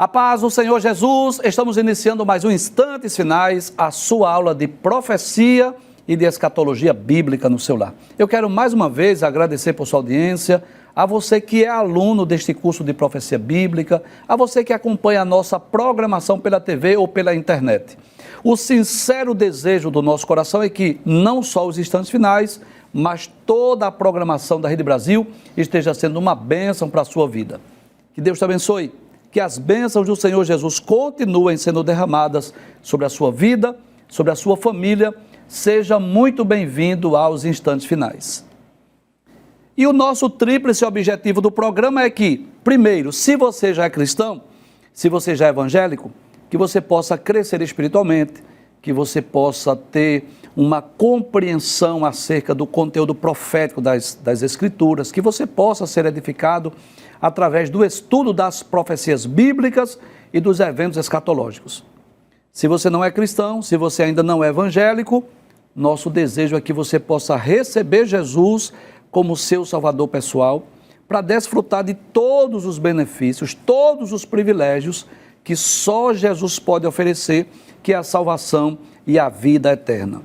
A paz do Senhor Jesus, estamos iniciando mais um Instantes Finais, a sua aula de profecia e de escatologia bíblica no seu lar. Eu quero mais uma vez agradecer por sua audiência, a você que é aluno deste curso de profecia bíblica, a você que acompanha a nossa programação pela TV ou pela internet. O sincero desejo do nosso coração é que não só os Instantes Finais, mas toda a programação da Rede Brasil esteja sendo uma bênção para a sua vida. Que Deus te abençoe. Que as bênçãos do Senhor Jesus continuem sendo derramadas sobre a sua vida, sobre a sua família. Seja muito bem-vindo aos Instantes Finais. E o nosso tríplice objetivo do programa é que, primeiro, se você já é cristão, se você já é evangélico, que você possa crescer espiritualmente, que você possa ter uma compreensão acerca do conteúdo profético das Escrituras, que você possa ser edificado através do estudo das profecias bíblicas e dos eventos escatológicos. Se você não é cristão, se você ainda não é evangélico, nosso desejo é que você possa receber Jesus como seu Salvador pessoal, para desfrutar de todos os benefícios, todos os privilégios que só Jesus pode oferecer, que é a salvação e a vida eterna.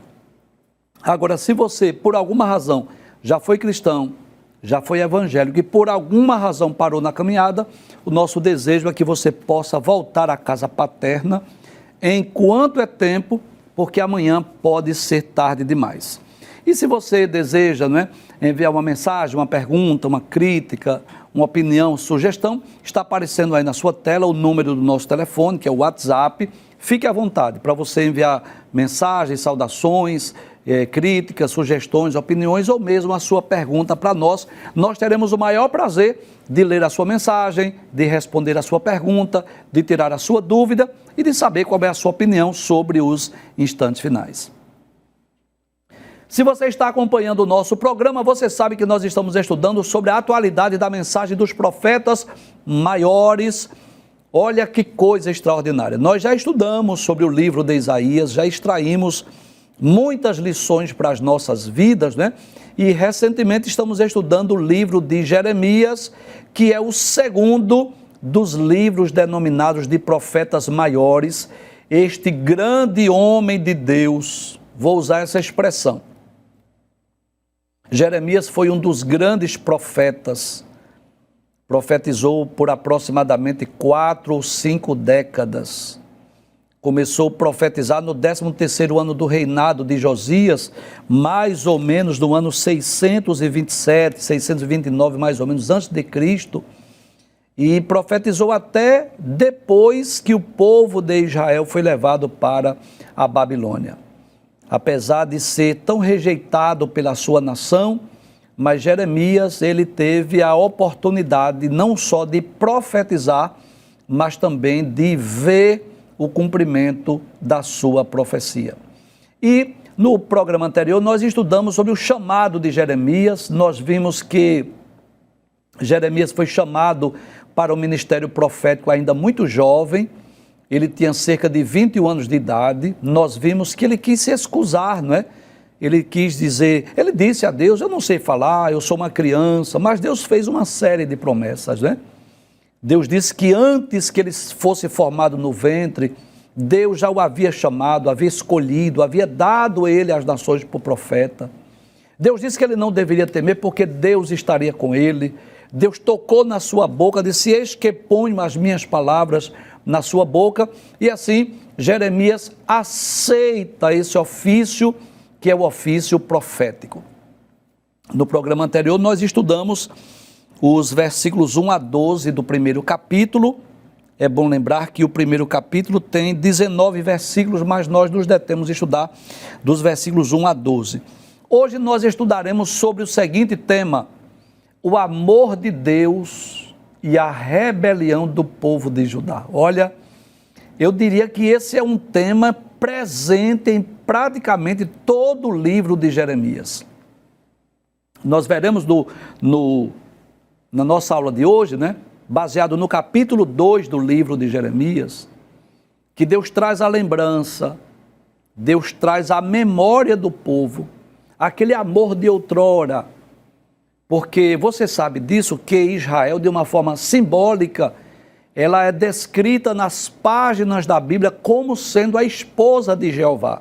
Agora, se você, por alguma razão, já foi cristão, já foi evangélico e por alguma razão parou na caminhada, o nosso desejo é que você possa voltar à casa paterna enquanto é tempo, porque amanhã pode ser tarde demais. E se você deseja, enviar uma mensagem, uma pergunta, uma crítica, uma opinião, sugestão, está aparecendo aí na sua tela o número do nosso telefone, que é o WhatsApp. Fique à vontade para você enviar mensagens, saudações, críticas, sugestões, opiniões ou mesmo a sua pergunta para nós. Nós teremos o maior prazer de ler a sua mensagem, de responder a sua pergunta, de tirar a sua dúvida e de saber qual é a sua opinião sobre os Instantes Finais. Se você está acompanhando o nosso programa, você sabe que nós estamos estudando sobre a atualidade da mensagem dos profetas maiores. Olha que coisa extraordinária. Nós já estudamos sobre o livro de Isaías, já extraímos muitas lições para as nossas vidas, E recentemente estamos estudando o livro de Jeremias, que é o segundo dos livros denominados de profetas maiores. Este grande homem de Deus, vou usar essa expressão. Jeremias foi um dos grandes profetas, profetizou por aproximadamente 4 ou 5 décadas. Começou a profetizar no 13º ano do reinado de Josias, mais ou menos no ano 627, 629, mais ou menos, antes de Cristo, e profetizou até depois que o povo de Israel foi levado para a Babilônia. Apesar de ser tão rejeitado pela sua nação, mas Jeremias, ele teve a oportunidade não só de profetizar, mas também de ver o cumprimento da sua profecia. E no programa anterior nós estudamos sobre o chamado de Jeremias. Nós vimos que Jeremias foi chamado para o ministério profético ainda muito jovem. Ele tinha cerca de 21 anos de idade. Nós vimos que ele quis se excusar, Ele quis dizer, ele disse a Deus: eu não sei falar, eu sou uma criança, mas Deus fez uma série de promessas, Deus disse que antes que ele fosse formado no ventre, Deus já o havia chamado, havia escolhido, havia dado ele às nações por profeta. Deus disse que ele não deveria temer porque Deus estaria com ele. Deus tocou na sua boca, disse: eis que ponho as minhas palavras na sua boca. E assim, Jeremias aceita esse ofício, que é o ofício profético. No programa anterior, nós estudamos os versículos 1 a 12 do primeiro capítulo. É bom lembrar que o primeiro capítulo tem 19 versículos, mas nós nos detemos a estudar dos versículos 1 a 12. Hoje nós estudaremos sobre o seguinte tema: o amor de Deus e a rebelião do povo de Judá. Olha, eu diria que esse é um tema presente em praticamente todo o livro de Jeremias. Nós veremos na nossa aula de hoje, baseado no capítulo 2 do livro de Jeremias, que Deus traz a lembrança, Deus traz a memória do povo, aquele amor de outrora, porque você sabe disso, que Israel, de uma forma simbólica, ela é descrita nas páginas da Bíblia como sendo a esposa de Jeová.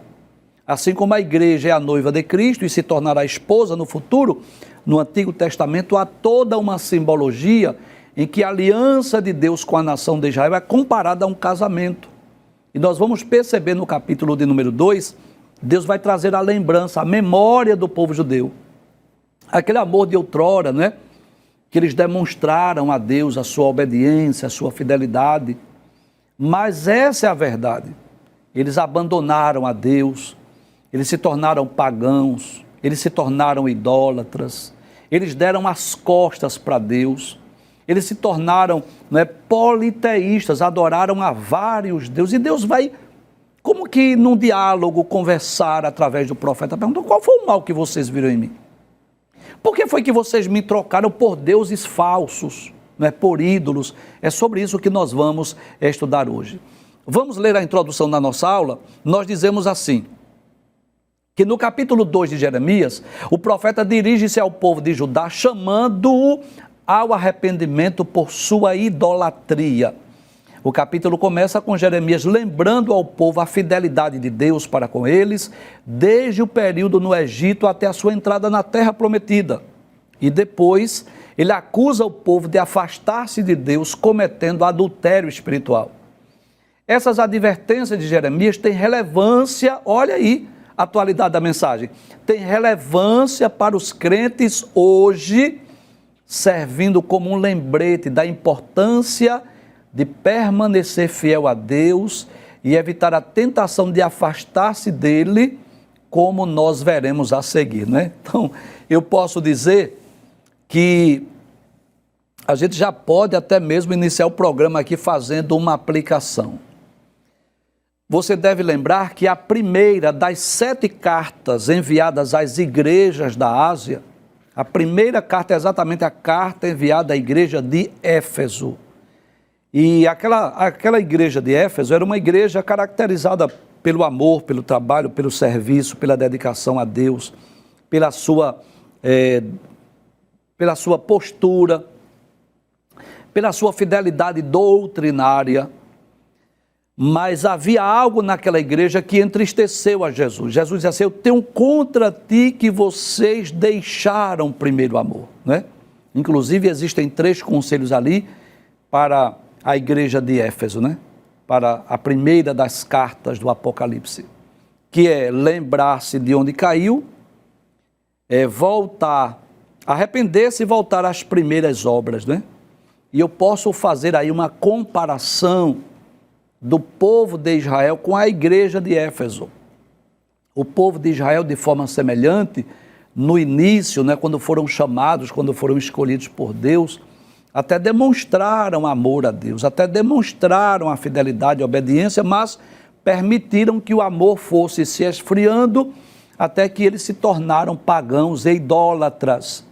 Assim como a igreja é a noiva de Cristo e se tornará esposa no futuro, no Antigo Testamento há toda uma simbologia em que a aliança de Deus com a nação de Israel é comparada a um casamento. E nós vamos perceber no capítulo de número 2, Deus vai trazer a lembrança, a memória do povo judeu. Aquele amor de outrora, né? Que eles demonstraram a Deus a sua obediência, a sua fidelidade. Mas essa é a verdade. Eles abandonaram a Deus, eles se tornaram pagãos, eles se tornaram idólatras, eles deram as costas para Deus, eles se tornaram politeístas, adoraram a vários deuses. E Deus vai, como que num diálogo, conversar através do profeta, perguntando: qual foi o mal que vocês viram em mim? Por que foi que vocês me trocaram por deuses falsos, por ídolos? É sobre isso que nós vamos estudar hoje. Vamos ler a introdução da nossa aula. Nós dizemos assim, que no capítulo 2 de Jeremias, o profeta dirige-se ao povo de Judá, chamando-o ao arrependimento por sua idolatria. O capítulo começa com Jeremias lembrando ao povo a fidelidade de Deus para com eles, desde o período no Egito até a sua entrada na terra prometida. E depois ele acusa o povo de afastar-se de Deus, cometendo adultério espiritual. Essas advertências de Jeremias têm relevância, olha aí a atualidade da mensagem, tem relevância para os crentes hoje, servindo como um lembrete da importância de permanecer fiel a Deus e evitar a tentação de afastar-se dele, como nós veremos a seguir, né? Então, eu posso dizer que a gente já pode até mesmo iniciar o programa aqui fazendo uma aplicação. Você deve lembrar que a primeira das 7 cartas enviadas às igrejas da Ásia, a primeira carta é exatamente a carta enviada à igreja de Éfeso. E aquela igreja de Éfeso era uma igreja caracterizada pelo amor, pelo trabalho, pelo serviço, pela dedicação a Deus, pela sua postura, pela sua fidelidade doutrinária. Mas havia algo naquela igreja que entristeceu a Jesus. Jesus disse assim: eu tenho contra ti que vocês deixaram o primeiro amor, né? Inclusive existem 3 conselhos ali para a igreja de Éfeso, né? Para a primeira das cartas do Apocalipse, que é lembrar-se de onde caiu, voltar, arrepender-se e voltar às primeiras obras, né? E eu posso fazer aí uma comparação do povo de Israel com a igreja de Éfeso. O povo de Israel, de forma semelhante, no início, quando foram chamados, quando foram escolhidos por Deus, até demonstraram amor a Deus, até demonstraram a fidelidade e a obediência, mas permitiram que o amor fosse se esfriando até que eles se tornaram pagãos e idólatras.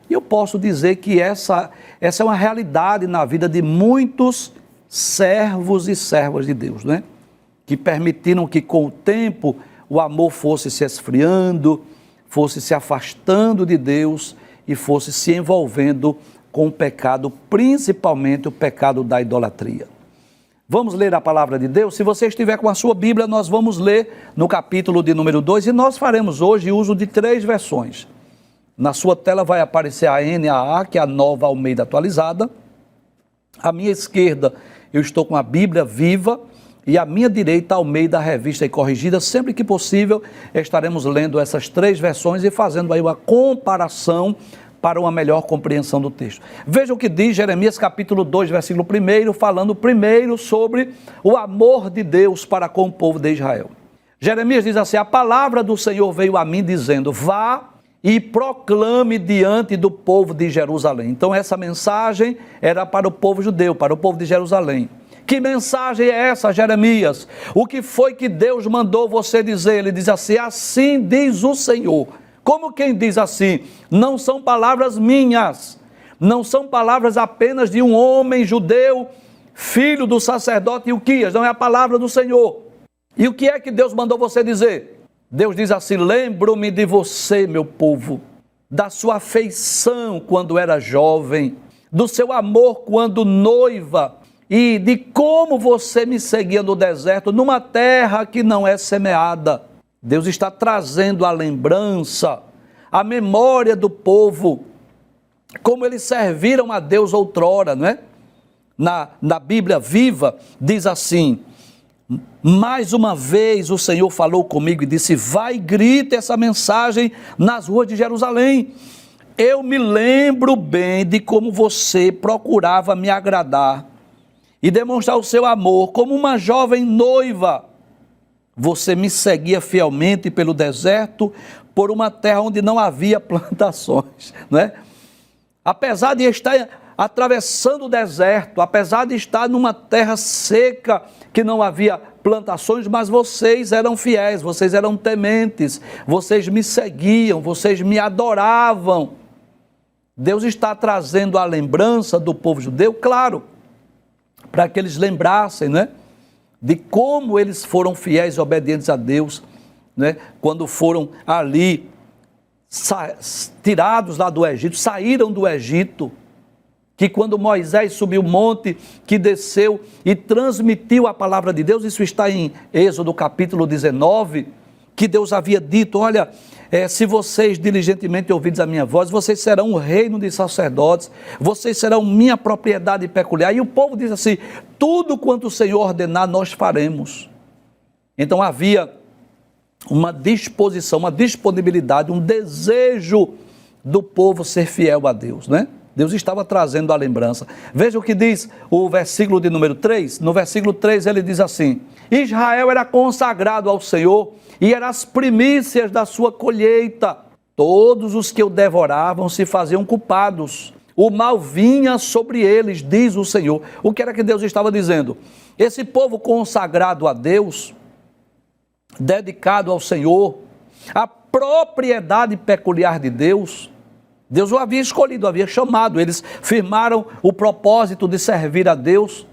E eu posso dizer que essa é uma realidade na vida de muitos servos e servas de Deus, né? Que permitiram que com o tempo o amor fosse se esfriando, fosse se afastando de Deus e fosse se envolvendo com o pecado, principalmente o pecado da idolatria. Vamos ler a palavra de Deus? Se você estiver com a sua Bíblia, nós vamos ler no capítulo de número 2 e nós faremos hoje uso de 3 versões. Na sua tela vai aparecer a NAA, que é a Nova Almeida Atualizada. À minha esquerda eu estou com a Bíblia Viva e à minha direita a Almeida Revista e Corrigida. Sempre que possível estaremos lendo essas 3 versões e fazendo aí uma comparação para uma melhor compreensão do texto. Veja o que diz Jeremias capítulo 2, versículo 1, falando primeiro sobre o amor de Deus para com o povo de Israel. Jeremias diz assim: a palavra do Senhor veio a mim dizendo: vá e proclame diante do povo de Jerusalém. Então essa mensagem era para o povo judeu, para o povo de Jerusalém. Que mensagem é essa, Jeremias? O que foi que Deus mandou você dizer? Ele diz assim: assim diz o Senhor. Como quem diz assim? Não são palavras minhas, não são palavras apenas de um homem judeu, filho do sacerdote Ilquias, não é a palavra do Senhor. E o que é que Deus mandou você dizer? Deus diz assim: lembro-me de você, meu povo, da sua afeição quando era jovem, do seu amor quando noiva e de como você me seguia no deserto, numa terra que não é semeada. Deus está trazendo a lembrança, a memória do povo, como eles serviram a Deus outrora, não é? Na Bíblia Viva, diz assim: mais uma vez o Senhor falou comigo e disse: vai e grita essa mensagem nas ruas de Jerusalém. Eu me lembro bem de como você procurava me agradar e demonstrar o seu amor como uma jovem noiva. Você me seguia fielmente pelo deserto, por uma terra onde não havia plantações, não é? Apesar de estar atravessando o deserto, apesar de estar numa terra seca, que não havia plantações, mas vocês eram fiéis, vocês eram tementes, vocês me seguiam, vocês me adoravam. Deus está trazendo a lembrança do povo judeu, claro, para que eles lembrassem, né, de como eles foram fiéis e obedientes a Deus, né, quando foram ali tirados lá do Egito, saíram do Egito, que quando Moisés subiu o monte, que desceu e transmitiu a palavra de Deus, isso está em Êxodo capítulo 19, que Deus havia dito: olha, se vocês diligentemente ouvirem a minha voz, vocês serão um reino de sacerdotes, vocês serão minha propriedade peculiar. E o povo diz assim: tudo quanto o Senhor ordenar, nós faremos. Então havia uma disposição, uma disponibilidade, um desejo do povo ser fiel a Deus, né? Deus estava trazendo a lembrança. Veja o que diz o versículo de número 3. No versículo 3 ele diz assim: Israel era consagrado ao Senhor e eram as primícias da sua colheita. Todos os que o devoravam se faziam culpados. O mal vinha sobre eles, diz o Senhor. O que era que Deus estava dizendo? Esse povo consagrado a Deus, dedicado ao Senhor, a propriedade peculiar de Deus, Deus o havia escolhido, o havia chamado, eles firmaram o propósito de servir a Deus,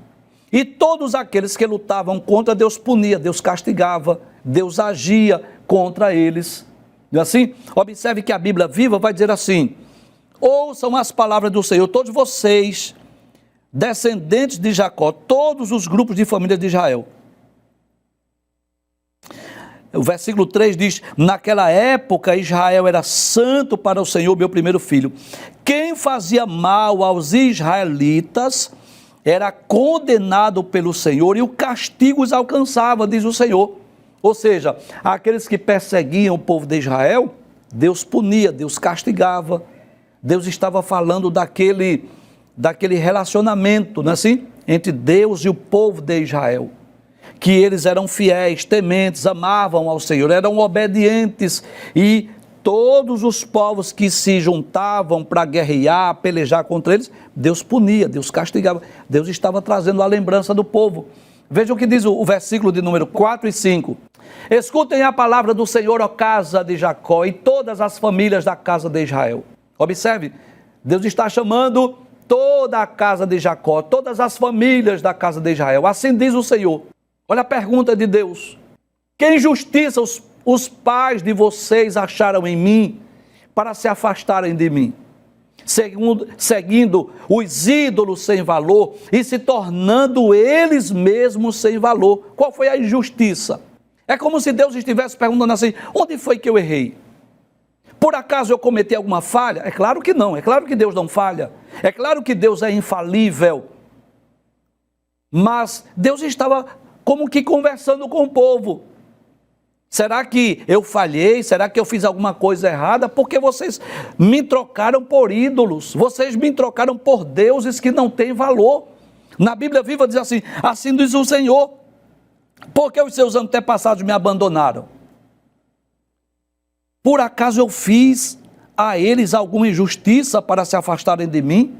e todos aqueles que lutavam contra, Deus punia, Deus castigava, Deus agia contra eles. Não é assim? Observe que a Bíblia Viva vai dizer assim: ouçam as palavras do Senhor, todos vocês, descendentes de Jacó, todos os grupos de família de Israel. O versículo 3 diz: naquela época Israel era santo para o Senhor, meu primeiro filho. Quem fazia mal aos israelitas era condenado pelo Senhor e o castigo os alcançava, diz o Senhor. Ou seja, aqueles que perseguiam o povo de Israel, Deus punia, Deus castigava. Deus estava falando daquele relacionamento, não é assim? Entre Deus e o povo de Israel. Que eles eram fiéis, tementes, amavam ao Senhor, eram obedientes, e todos os povos que se juntavam para guerrear, pelejar contra eles, Deus punia, Deus castigava. Deus estava trazendo a lembrança do povo. Veja o que diz o versículo de número 4 e 5. Escutem a palavra do Senhor, ó casa de Jacó, e todas as famílias da casa de Israel. Observe, Deus está chamando toda a casa de Jacó, todas as famílias da casa de Israel. Assim diz o Senhor. Olha a pergunta de Deus: que injustiça os pais de vocês acharam em mim para se afastarem de mim, seguindo os ídolos sem valor e se tornando eles mesmos sem valor? Qual foi a injustiça? É como se Deus estivesse perguntando assim: onde foi que eu errei? Por acaso eu cometi alguma falha? É claro que não, é claro que Deus não falha, é claro que Deus é infalível. Mas Deus estava como que conversando com o povo. Será que eu falhei? Será que eu fiz alguma coisa errada? Porque vocês me trocaram por ídolos, vocês me trocaram por deuses que não têm valor. Na Bíblia Viva diz assim: assim diz o Senhor, porque os seus antepassados me abandonaram. Por acaso eu fiz a eles alguma injustiça para se afastarem de mim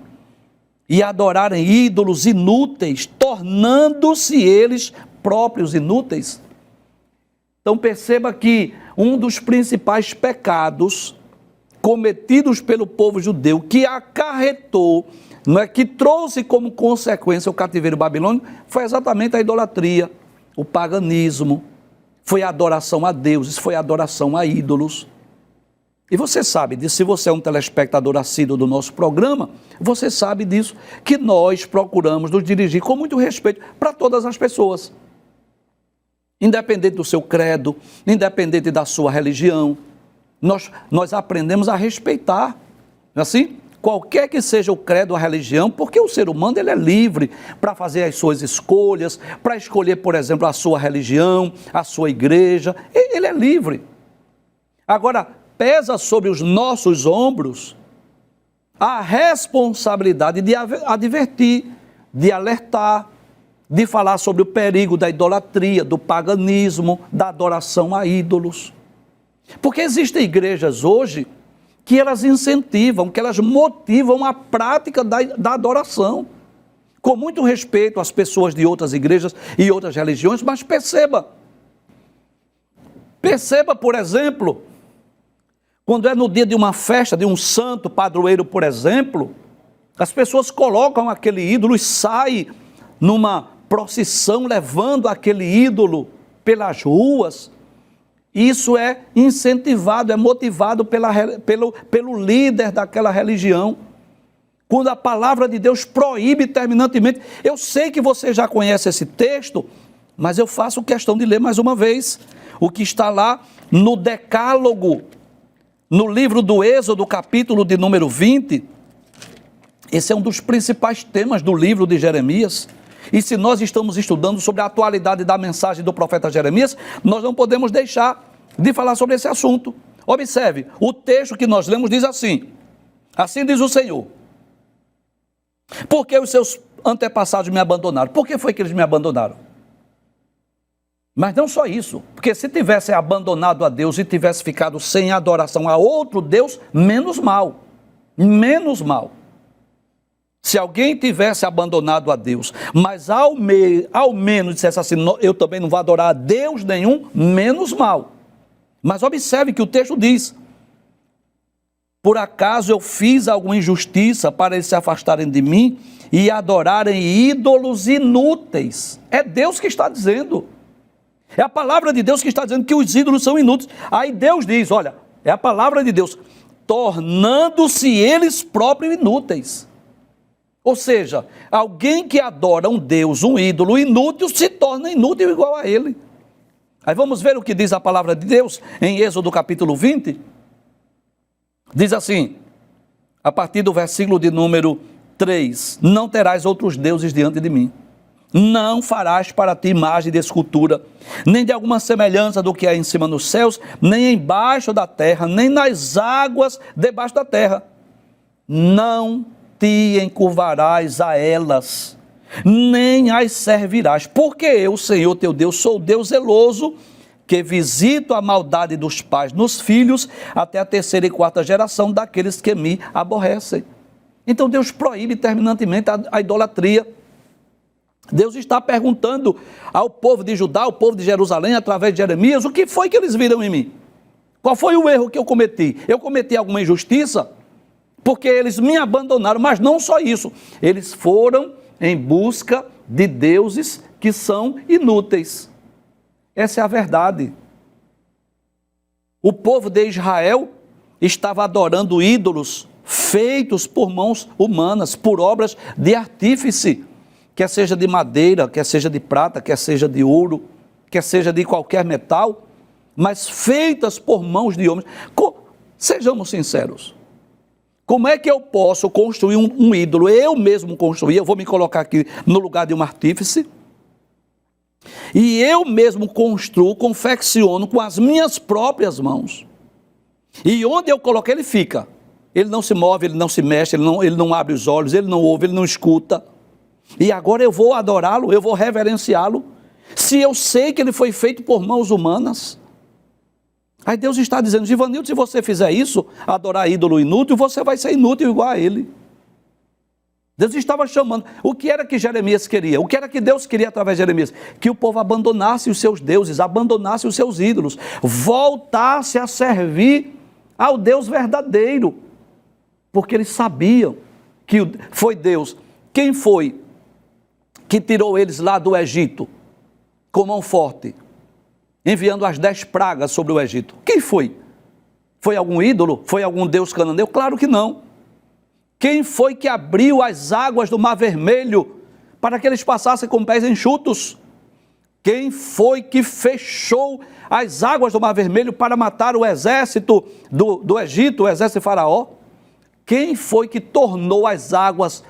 e adorarem ídolos inúteis, tornando-se eles próprios inúteis? Então perceba que um dos principais pecados cometidos pelo povo judeu, que acarretou, não é, que trouxe como consequência o cativeiro babilônico, foi exatamente a idolatria, o paganismo, foi a adoração a deuses, foi a adoração a ídolos. E você sabe disso, se você é um telespectador assíduo do nosso programa, você sabe disso, que nós procuramos nos dirigir com muito respeito para todas as pessoas. Independente do seu credo, independente da sua religião, nós aprendemos a respeitar, assim, qualquer que seja o credo, a religião, porque o ser humano ele é livre para fazer as suas escolhas, para escolher, por exemplo, a sua religião, a sua igreja, ele é livre. Agora, pesa sobre os nossos ombros a responsabilidade de advertir, de alertar, de falar sobre o perigo da idolatria, do paganismo, da adoração a ídolos. Porque existem igrejas hoje que elas incentivam, que elas motivam a prática da adoração. Com muito respeito às pessoas de outras igrejas e outras religiões, mas perceba, por exemplo, quando é no dia de uma festa, de um santo padroeiro, por exemplo, as pessoas colocam aquele ídolo e saem numa procissão levando aquele ídolo pelas ruas. Isso é incentivado, é motivado pelo líder daquela religião. Quando a palavra de Deus proíbe terminantemente. Eu sei que você já conhece esse texto, mas eu faço questão de ler mais uma vez o que está lá no Decálogo, no livro do Êxodo, capítulo de número 20, esse é um dos principais temas do livro de Jeremias. E se nós estamos estudando sobre a atualidade da mensagem do profeta Jeremias, nós não podemos deixar de falar sobre esse assunto. Observe, o texto que nós lemos diz assim: assim diz o Senhor, porque os seus antepassados me abandonaram. Por que foi que eles me abandonaram? Mas não só isso, porque se tivesse abandonado a Deus e tivesse ficado sem adoração a outro Deus, menos mal, menos mal. Se alguém tivesse abandonado a Deus, mas ao menos dissesse assim, eu também não vou adorar a Deus nenhum, menos mal. Mas observe que o texto diz, por acaso eu fiz alguma injustiça para eles se afastarem de mim e adorarem ídolos inúteis? É Deus que está dizendo. É a palavra de Deus que está dizendo que os ídolos são inúteis. Aí Deus diz, olha, é a palavra de Deus, tornando-se eles próprios inúteis. Ou seja, alguém que adora um Deus, um ídolo inútil, se torna inútil igual a ele. Aí vamos ver o que diz a palavra de Deus em Êxodo capítulo 20. Diz assim, a partir do versículo de número 3, não terás outros deuses diante de mim. Não farás para ti imagem de escultura, nem de alguma semelhança do que há em cima nos céus, nem embaixo da terra, nem nas águas debaixo da terra. Não te encurvarás a elas, nem as servirás, porque eu, Senhor teu Deus, sou Deus zeloso, que visito a maldade dos pais nos filhos, até a terceira e quarta geração daqueles que me aborrecem. Então Deus proíbe terminantemente a idolatria. Deus está perguntando ao povo de Judá, ao povo de Jerusalém, através de Jeremias, o que foi que eles viram em mim? Qual foi o erro que eu cometi? Eu cometi alguma injustiça? Porque eles me abandonaram, mas não só isso. Eles foram em busca de deuses que são inúteis. Essa é a verdade. O povo de Israel estava adorando ídolos feitos por mãos humanas, por obras de artífice, quer seja de madeira, quer seja de prata, quer seja de ouro, quer seja de qualquer metal, mas feitas por mãos de homens. Sejamos sinceros, como é que eu posso construir um ídolo? Eu mesmo construir, eu vou me colocar aqui no lugar de um artífice, e eu mesmo construo, confecciono com as minhas próprias mãos, e onde eu coloco ele fica, ele não se move, ele não se mexe, ele não abre os olhos, ele não ouve, ele não escuta. E agora eu vou adorá-lo, eu vou reverenciá-lo, se eu sei que ele foi feito por mãos humanas. Aí Deus está dizendo, Givanildo, se você fizer isso, adorar ídolo inútil, você vai ser inútil igual a ele. Deus estava chamando. O que era que Jeremias queria? O que era que Deus queria através de Jeremias? Que o povo abandonasse os seus deuses, abandonasse os seus ídolos, voltasse a servir ao Deus verdadeiro, porque eles sabiam que foi Deus. Quem foi que tirou eles lá do Egito com mão forte, enviando as 10 pragas sobre o Egito? Quem foi? Foi algum ídolo? Foi algum deus cananeu? Claro que não. Quem foi que abriu as águas do Mar Vermelho para que eles passassem com pés enxutos? Quem foi que fechou as águas do Mar Vermelho para matar o exército do Egito, o exército de Faraó? Quem foi que tornou as águas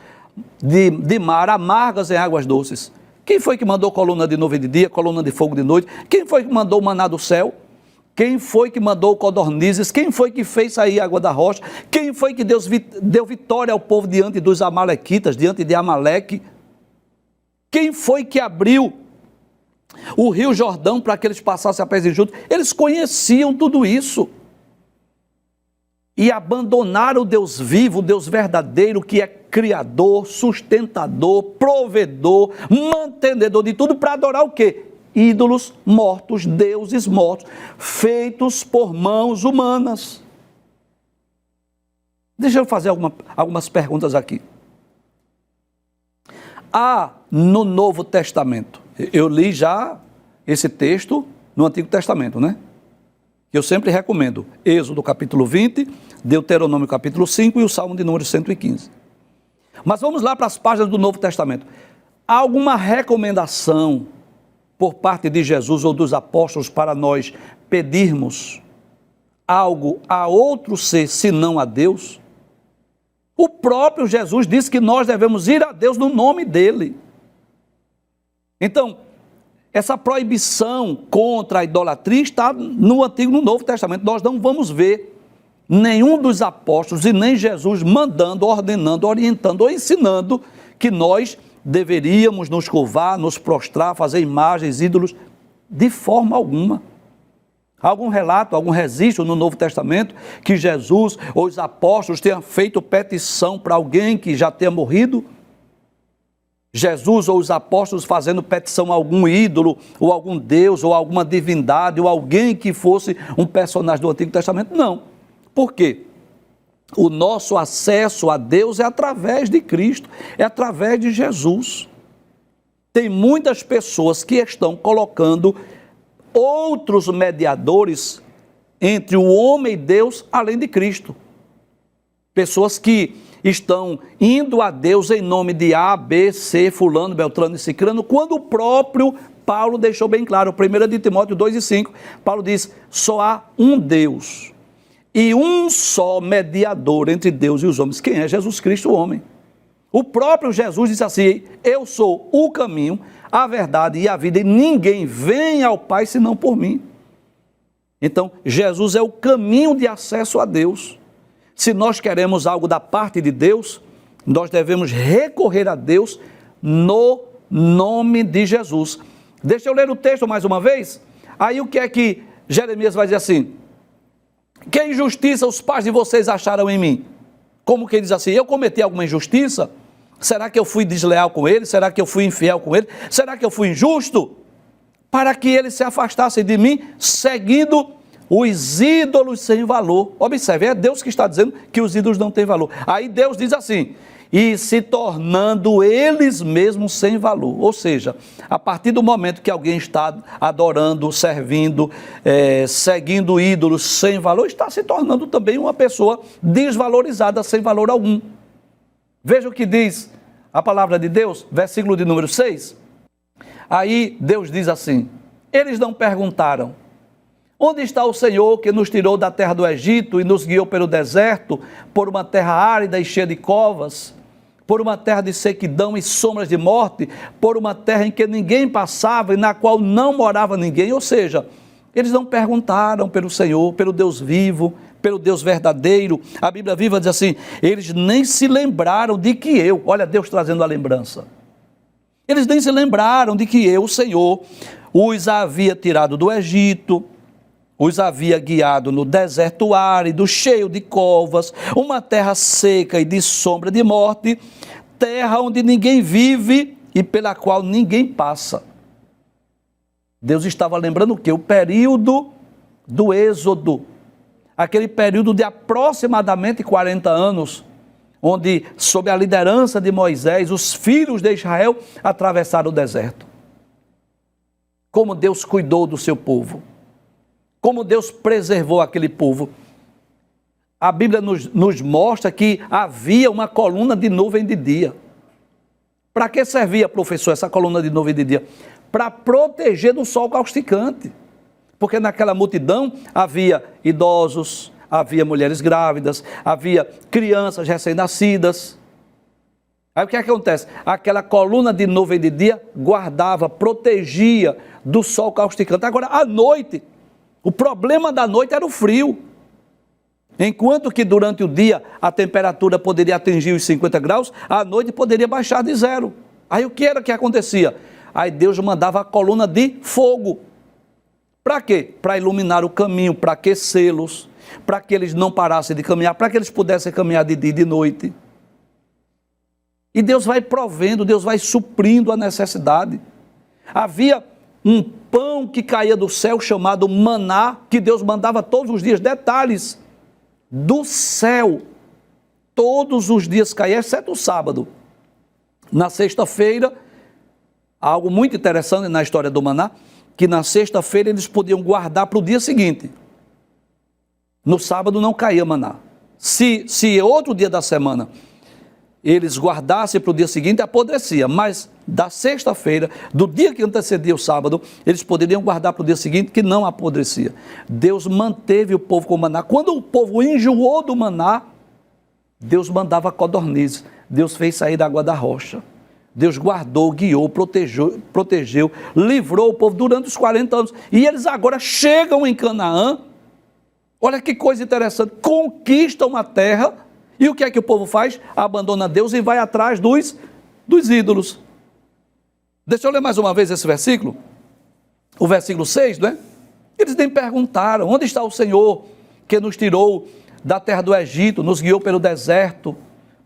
de mar amargas em águas doces? Quem foi que mandou coluna de nuvem de dia, coluna de fogo de noite? Quem foi que mandou o maná do céu? Quem foi que mandou codornizes? Quem foi que fez sair água da rocha? Quem foi que deu vitória ao povo diante dos amalequitas, diante de Amaleque? Quem foi que abriu o rio Jordão para que eles passassem a pés enxutos? Eles conheciam tudo isso. E abandonaram o Deus vivo, o Deus verdadeiro, que é criador, sustentador, provedor, mantenedor de tudo, para adorar o quê? Ídolos mortos, deuses mortos, feitos por mãos humanas. Deixa eu fazer algumas perguntas aqui. Há no Novo Testamento, eu li já esse texto no Antigo Testamento, né? Eu sempre recomendo Êxodo capítulo 20, Deuteronômio capítulo 5 e o Salmo de número 115. Mas vamos lá para as páginas do Novo Testamento. Há alguma recomendação por parte de Jesus ou dos apóstolos para nós pedirmos algo a outro ser senão a Deus? O próprio Jesus disse que nós devemos ir a Deus no nome dele. Então, essa proibição contra a idolatria está no Antigo e no Novo Testamento. Nós não vamos ver nenhum dos apóstolos e nem Jesus mandando, ordenando, orientando ou ensinando que nós deveríamos nos curvar, nos prostrar, fazer imagens, ídolos, de forma alguma. Há algum relato, algum registro no Novo Testamento que Jesus ou os apóstolos tenham feito petição para alguém que já tenha morrido? Jesus ou os apóstolos fazendo petição a algum ídolo, ou algum deus, ou alguma divindade, ou alguém que fosse um personagem do Antigo Testamento? Não. Por quê? O nosso acesso a Deus é através de Cristo, é através de Jesus. Tem muitas pessoas que estão colocando outros mediadores entre o homem e Deus, além de Cristo. Pessoas que estão indo a Deus em nome de A, B, C, fulano, beltrano e cicrano, quando o próprio Paulo deixou bem claro, 1 de Timóteo 2:5, Paulo diz, só há um Deus e um só mediador entre Deus e os homens. Quem é? Jesus Cristo, o homem. O próprio Jesus disse assim, eu sou o caminho, a verdade e a vida, e ninguém vem ao Pai senão por mim. Então, Jesus é o caminho de acesso a Deus. Se nós queremos algo da parte de Deus, nós devemos recorrer a Deus no nome de Jesus. Deixa eu ler o texto mais uma vez. Aí o que é que Jeremias vai dizer assim? Que injustiça os pais de vocês acharam em mim? Como que diz assim, eu cometi alguma injustiça? Será que eu fui desleal com ele? Será que eu fui infiel com ele? Será que eu fui injusto? Para que eles se afastassem de mim, seguindo os ídolos sem valor. Observe, é Deus que está dizendo que os ídolos não têm valor. Aí Deus diz assim, e se tornando eles mesmos sem valor. Ou seja, a partir do momento que alguém está adorando, servindo, seguindo ídolos sem valor, está se tornando também uma pessoa desvalorizada, sem valor algum. Veja o que diz a palavra de Deus, versículo de número 6. Aí Deus diz assim, eles não perguntaram, onde está o Senhor que nos tirou da terra do Egito e nos guiou pelo deserto, por uma terra árida e cheia de covas, por uma terra de sequidão e sombras de morte, por uma terra em que ninguém passava e na qual não morava ninguém? Ou seja, eles não perguntaram pelo Senhor, pelo Deus vivo, pelo Deus verdadeiro. A Bíblia Viva diz assim, eles nem se lembraram de que eu, olha Deus trazendo a lembrança, eles nem se lembraram de que eu, o Senhor, os havia tirado do Egito, os havia guiado no deserto árido, cheio de covas, uma terra seca e de sombra de morte, terra onde ninguém vive e pela qual ninguém passa. Deus estava lembrando o quê? O período do Êxodo, aquele período de aproximadamente 40 anos, onde, sob a liderança de Moisés, os filhos de Israel atravessaram o deserto. Como Deus cuidou do seu povo. Como Deus preservou aquele povo. A Bíblia nos mostra que havia uma coluna de nuvem de dia. Para que servia, professor, essa coluna de nuvem de dia? Para proteger do sol causticante. Porque naquela multidão havia idosos, havia mulheres grávidas, havia crianças recém-nascidas. Aí o que acontece? Aquela coluna de nuvem de dia guardava, protegia do sol causticante. Agora, à noite, o problema da noite era o frio. Enquanto que durante o dia a temperatura poderia atingir os 50 graus, à noite poderia baixar de 0. Aí o que era que acontecia? Aí Deus mandava a coluna de fogo. Para quê? Para iluminar o caminho, para aquecê-los, para que eles não parassem de caminhar, para que eles pudessem caminhar de dia e de noite. E Deus vai provendo, Deus vai suprindo a necessidade. Havia um pão que caía do céu chamado maná, que Deus mandava todos os dias, detalhes, do céu. Todos os dias caía, exceto o sábado. Na sexta-feira, algo muito interessante na história do maná, que na sexta-feira eles podiam guardar para o dia seguinte. No sábado não caía maná. Se outro dia da semana eles guardassem para o dia seguinte, apodrecia. Mas da sexta-feira, do dia que antecedia o sábado, eles poderiam guardar para o dia seguinte, que não apodrecia. Deus manteve o povo com o maná. Quando o povo enjoou do maná, Deus mandava codornizes. Deus fez sair da água da rocha. Deus guardou, guiou, protegeu, livrou o povo durante os 40 anos. E eles agora chegam em Canaã. Olha que coisa interessante. Conquistam a terra. E o que é que o povo faz? Abandona Deus e vai atrás dos ídolos. Deixa eu ler mais uma vez esse versículo. O versículo 6, não é? Eles nem perguntaram, onde está o Senhor que nos tirou da terra do Egito, nos guiou pelo deserto,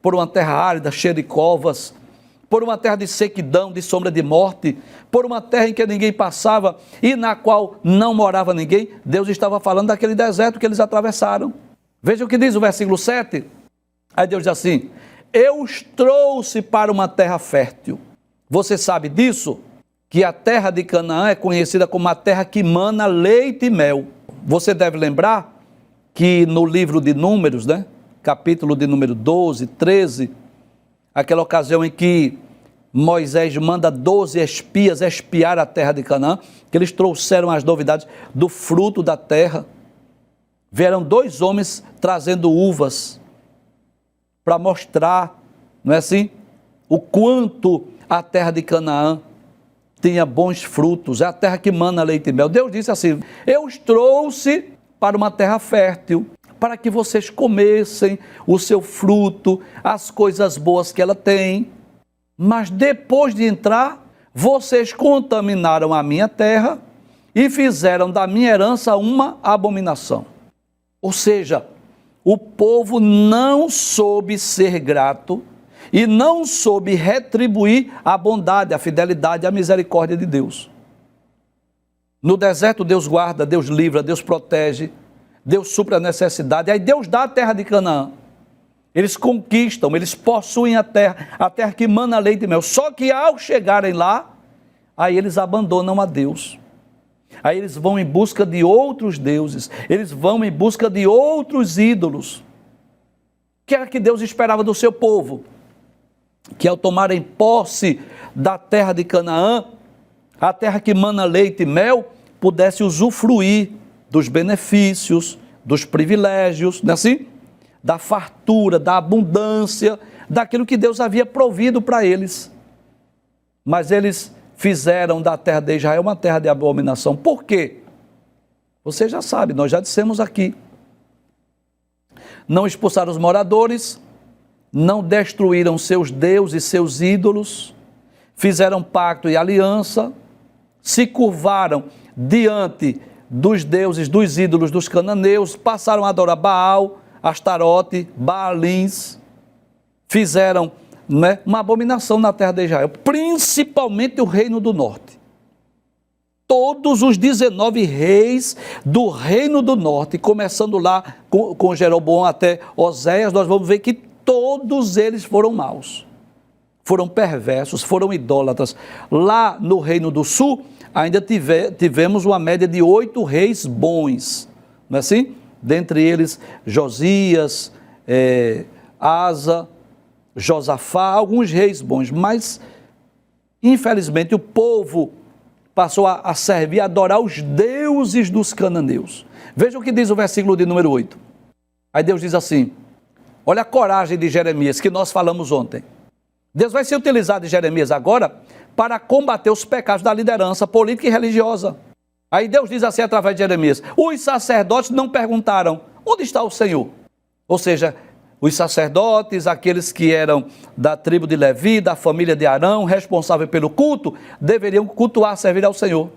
por uma terra árida, cheia de covas, por uma terra de sequidão, de sombra de morte, por uma terra em que ninguém passava e na qual não morava ninguém. Deus estava falando daquele deserto que eles atravessaram. Veja o que diz o versículo 7. Aí Deus diz assim: eu os trouxe para uma terra fértil. Você sabe disso? Que a terra de Canaã é conhecida como a terra que mana leite e mel. Você deve lembrar que no livro de Números, né? Capítulo de número 12, 13, aquela ocasião em que Moisés manda 12 espias espiar a terra de Canaã, que eles trouxeram as novidades do fruto da terra. Vieram 2 homens trazendo uvas para mostrar, não é assim, o quanto a terra de Canaã tinha bons frutos, é a terra que mana leite e mel. Deus disse assim: eu os trouxe para uma terra fértil, para que vocês comessem o seu fruto, as coisas boas que ela tem. Mas depois de entrar, vocês contaminaram a minha terra e fizeram da minha herança uma abominação. Ou seja, o povo não soube ser grato e não soube retribuir a bondade, a fidelidade, a misericórdia de Deus. No deserto Deus guarda, Deus livra, Deus protege, Deus supre a necessidade. Aí Deus dá a terra de Canaã. Eles conquistam, eles possuem a terra que mana leite e mel. Só que ao chegarem lá, aí eles abandonam a Deus. Aí eles vão em busca de outros deuses, eles vão em busca de outros ídolos. O que era que Deus esperava do seu povo? Que ao tomarem posse da terra de Canaã, a terra que mana leite e mel, pudesse usufruir dos benefícios, dos privilégios, não é assim? Da fartura, da abundância, daquilo que Deus havia provido para eles. Mas eles fizeram da terra de Israel uma terra de abominação. Por quê? Você já sabe, nós já dissemos aqui. Não expulsaram os moradores, não destruíram seus deuses e seus ídolos, fizeram pacto e aliança, se curvaram diante dos deuses, dos ídolos dos cananeus, passaram a adorar Baal, Astarote, Baalins, fizeram uma abominação na terra de Israel, principalmente o reino do norte. Todos os 19 reis do reino do norte, começando lá com Jeroboão até Oséias, nós vamos ver que todos eles foram maus, foram perversos, foram idólatras. Lá no reino do sul, ainda tivemos uma média de 8 reis bons, não é assim? dentre eles Josias, Asa, Josafá, alguns reis bons, mas infelizmente o povo passou a servir, a adorar os deuses dos cananeus. Veja o que diz o versículo de número 8. Aí Deus diz assim, olha a coragem de Jeremias, que nós falamos ontem. Deus vai se utilizar de Jeremias agora para combater os pecados da liderança política e religiosa. Aí Deus diz assim através de Jeremias, os sacerdotes não perguntaram, onde está o Senhor? Ou seja, os sacerdotes, aqueles que eram da tribo de Levi, da família de Arão, responsável pelo culto, deveriam cultuar, servir ao Senhor.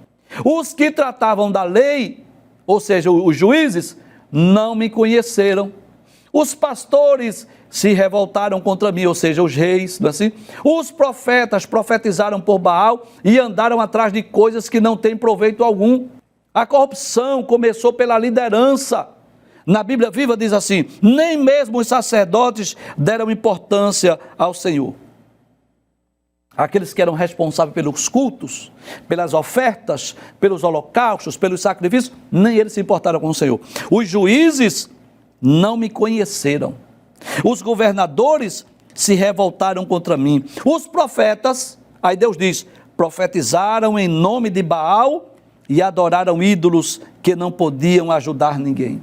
Os que tratavam da lei, ou seja, os juízes, não me conheceram. Os pastores se revoltaram contra mim, ou seja, os reis, não é assim? Os profetas profetizaram por Baal e andaram atrás de coisas que não têm proveito algum. A corrupção começou pela liderança. Na Bíblia Viva diz assim, nem mesmo os sacerdotes deram importância ao Senhor. Aqueles que eram responsáveis pelos cultos, pelas ofertas, pelos holocaustos, pelos sacrifícios, nem eles se importaram com o Senhor. Os juízes não me conheceram. Os governadores se revoltaram contra mim. Os profetas, aí Deus diz, profetizaram em nome de Baal e adoraram ídolos que não podiam ajudar ninguém.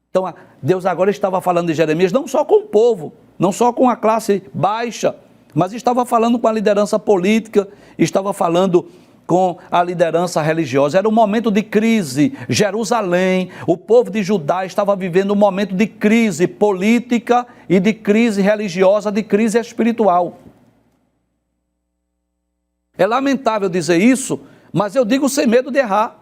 Então, Deus agora estava falando de Jeremias não só com o povo, não só com a classe baixa, mas estava falando com a liderança política, estava falando com a liderança religiosa. Era um momento de crise. Jerusalém, o povo de Judá estava vivendo um momento de crise política e de crise religiosa, de crise espiritual. É lamentável dizer isso, mas eu digo sem medo de errar,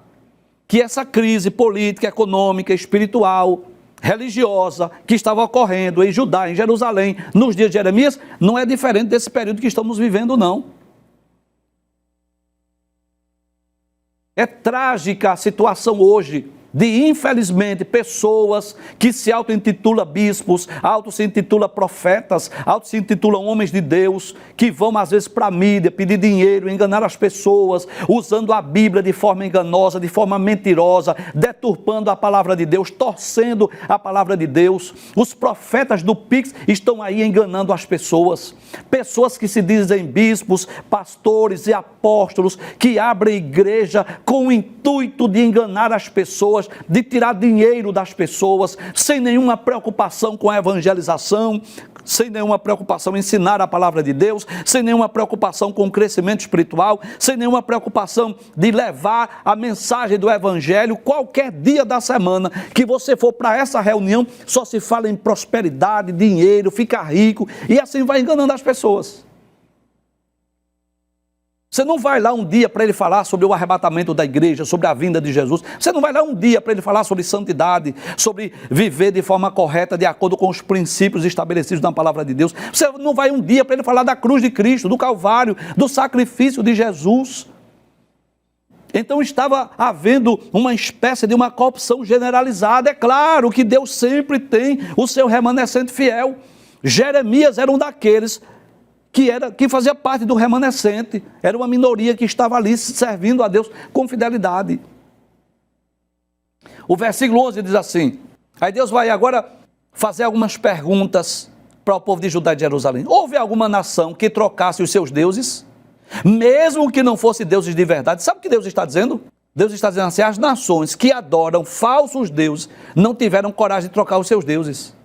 que essa crise política, econômica, espiritual, religiosa que estava ocorrendo em Judá, em Jerusalém, nos dias de Jeremias, não é diferente desse período que estamos vivendo, não. É trágica a situação hoje de, infelizmente, pessoas que se auto-intitulam bispos, auto-se-intitulam profetas, auto-se-intitulam homens de Deus, que vão às vezes para a mídia pedir dinheiro, enganar as pessoas, usando a Bíblia de forma enganosa, de forma mentirosa, deturpando a palavra de Deus, torcendo a palavra de Deus. Os profetas do Pix estão aí enganando as pessoas. Pessoas que se dizem bispos, pastores e apóstolos, que abrem igreja com o intuito de enganar as pessoas, de tirar dinheiro das pessoas, sem nenhuma preocupação com a evangelização, sem nenhuma preocupação em ensinar a palavra de Deus, sem nenhuma preocupação com o crescimento espiritual, sem nenhuma preocupação de levar a mensagem do evangelho. Qualquer dia da semana que você for para essa reunião, só se fala em prosperidade, dinheiro, ficar rico, e assim vai enganando as pessoas. Você não vai lá um dia para ele falar sobre o arrebatamento da igreja, sobre a vinda de Jesus. Você não vai lá um dia para ele falar sobre santidade, sobre viver de forma correta, de acordo com os princípios estabelecidos na palavra de Deus. Você não vai um dia para ele falar da cruz de Cristo, do Calvário, do sacrifício de Jesus. Então estava havendo uma espécie de uma corrupção generalizada. É claro que Deus sempre tem o seu remanescente fiel. Jeremias era um daqueles que fazia parte do remanescente, era uma minoria que estava ali servindo a Deus com fidelidade. O versículo 11 diz assim, aí Deus vai agora fazer algumas perguntas para o povo de Judá e de Jerusalém. Houve alguma nação que trocasse os seus deuses, mesmo que não fossem deuses de verdade? Sabe o que Deus está dizendo? Deus está dizendo assim, as nações que adoram falsos deuses não tiveram coragem de trocar os seus deuses.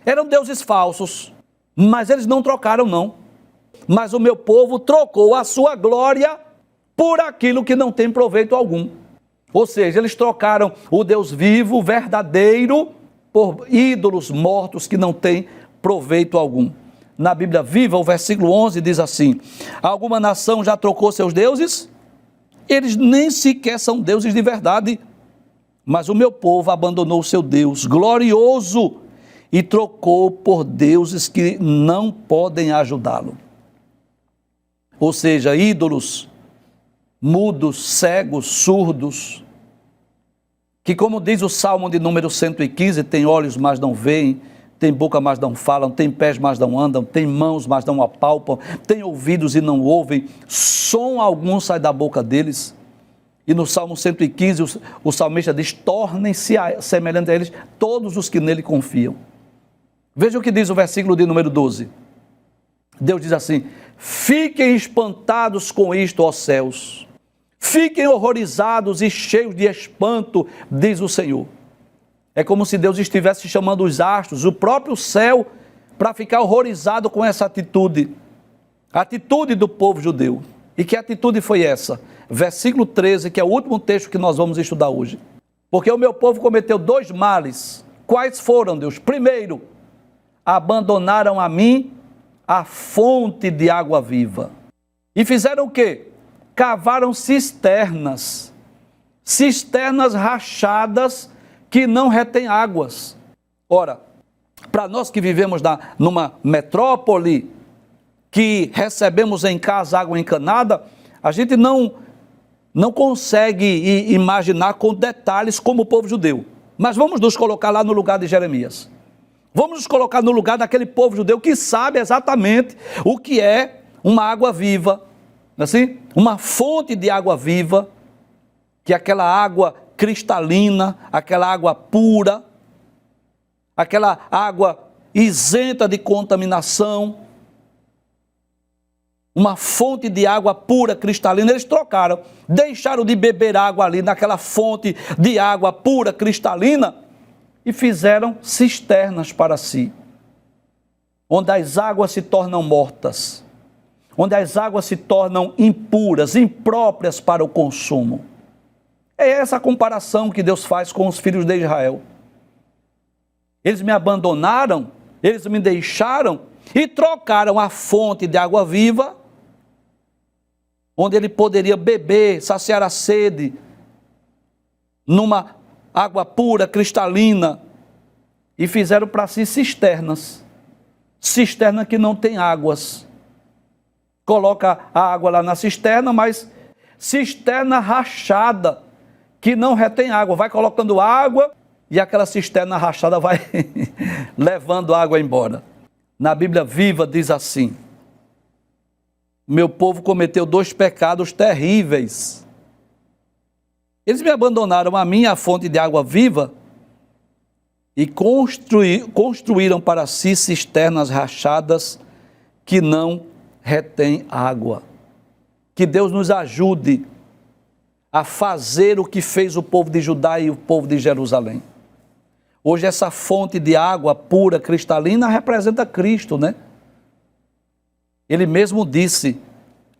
Eram deuses falsos, mas eles não trocaram não. Mas o meu povo trocou a sua glória por aquilo que não tem proveito algum. Ou seja, eles trocaram o Deus vivo, verdadeiro, por ídolos mortos que não têm proveito algum. Na Bíblia Viva, o versículo 11 diz assim, alguma nação já trocou seus deuses? Eles nem sequer são deuses de verdade. Mas o meu povo abandonou o seu Deus glorioso e trocou por deuses que não podem ajudá-lo. Ou seja, ídolos, mudos, cegos, surdos, que como diz o Salmo de número 115, tem olhos, mas não veem, tem boca, mas não falam, tem pés, mas não andam, tem mãos, mas não apalpam, tem ouvidos e não ouvem, som algum sai da boca deles. E no Salmo 115, o salmista diz: tornem-se semelhantes a eles todos os que nele confiam. Veja o que diz o versículo de número 12. Deus diz assim: fiquem espantados com isto, ó céus. Fiquem horrorizados e cheios de espanto, diz o Senhor. É como se Deus estivesse chamando os astros, o próprio céu, para ficar horrorizado com essa atitude. A atitude do povo judeu. E que atitude foi essa? Versículo 13, que é o último texto que nós vamos estudar hoje. Porque o meu povo cometeu 2 males. Quais foram, Deus? Primeiro, abandonaram a mim a fonte de água viva. E fizeram o quê? Cavaram cisternas. Cisternas rachadas que não retêm águas. Ora, para nós que vivemos numa metrópole, que recebemos em casa água encanada, a gente não consegue imaginar com detalhes como o povo judeu. Mas vamos nos colocar lá no lugar de Jeremias. Vamos nos colocar no lugar daquele povo judeu que sabe exatamente o que é uma água viva, assim, uma fonte de água viva, que é aquela água cristalina, aquela água pura, aquela água isenta de contaminação, uma fonte de água pura, cristalina. Eles trocaram, deixaram de beber água ali naquela fonte de água pura, cristalina, e fizeram cisternas para si, onde as águas se tornam mortas, onde as águas se tornam impuras, impróprias para o consumo. É essa a comparação que Deus faz com os filhos de Israel. Eles me abandonaram, eles me deixaram e trocaram a fonte de água viva, onde ele poderia beber, saciar a sede, numa água pura, cristalina, e fizeram para si cisternas. Cisterna que não tem águas. Coloca a água lá na cisterna, mas cisterna rachada, que não retém água. Vai colocando água e aquela cisterna rachada vai levando água embora. Na Bíblia Viva diz assim: meu povo cometeu 2 pecados terríveis. Eles me abandonaram a mim, a fonte de água viva, e construíram para si cisternas rachadas que não retêm água. Que Deus nos ajude a fazer o que fez o povo de Judá e o povo de Jerusalém. Hoje essa fonte de água pura, cristalina, representa Cristo, né? Ele mesmo disse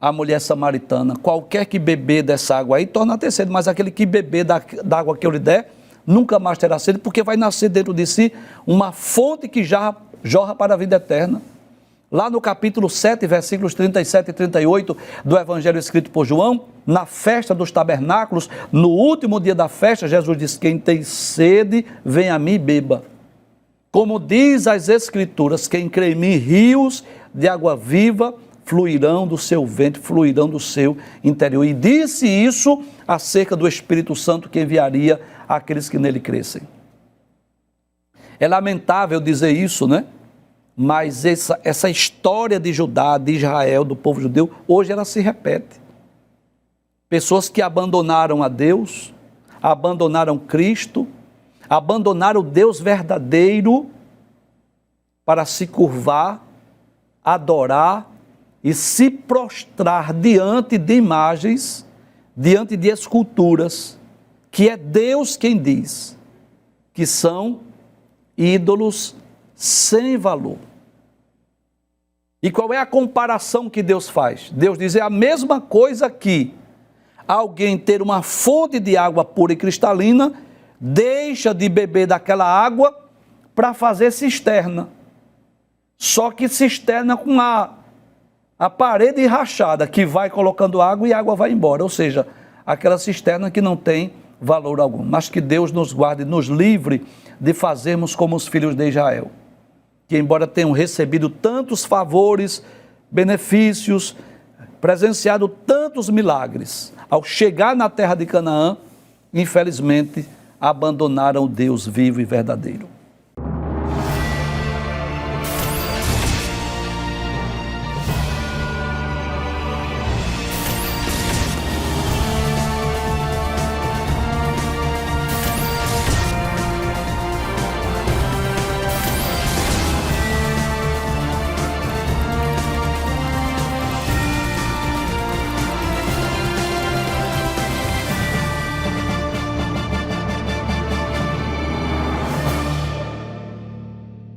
à mulher samaritana: qualquer que beber dessa água aí, torna a ter sede, mas aquele que beber da água que eu lhe der, nunca mais terá sede, porque vai nascer dentro de si uma fonte que jorra para a vida eterna. Lá no capítulo 7, versículos 37 e 38 do Evangelho escrito por João, na festa dos tabernáculos, no último dia da festa, Jesus disse: quem tem sede, vem a mim e beba. Como diz as Escrituras, quem crê em mim, rios de água viva fluirão do seu ventre, fluirão do seu interior. E disse isso acerca do Espírito Santo que enviaria àqueles que nele crescem. É lamentável dizer isso, né? Mas essa história de Judá, de Israel, do povo judeu, hoje ela se repete. Pessoas que abandonaram a Deus, abandonaram Cristo, abandonaram o Deus verdadeiro para se curvar, adorar e se prostrar diante de imagens, diante de esculturas, que é Deus quem diz que são ídolos sem valor. E qual é a comparação que Deus faz? Deus diz: é a mesma coisa que alguém ter uma fonte de água pura e cristalina, deixa de beber daquela água para fazer cisterna. Só que cisterna com a parede rachada, que vai colocando água e a água vai embora. Ou seja, aquela cisterna que não tem valor algum. Mas que Deus nos guarde, nos livre de fazermos como os filhos de Israel, que embora tenham recebido tantos favores, benefícios, presenciado tantos milagres, ao chegar na terra de Canaã, infelizmente, abandonaram o Deus vivo e verdadeiro.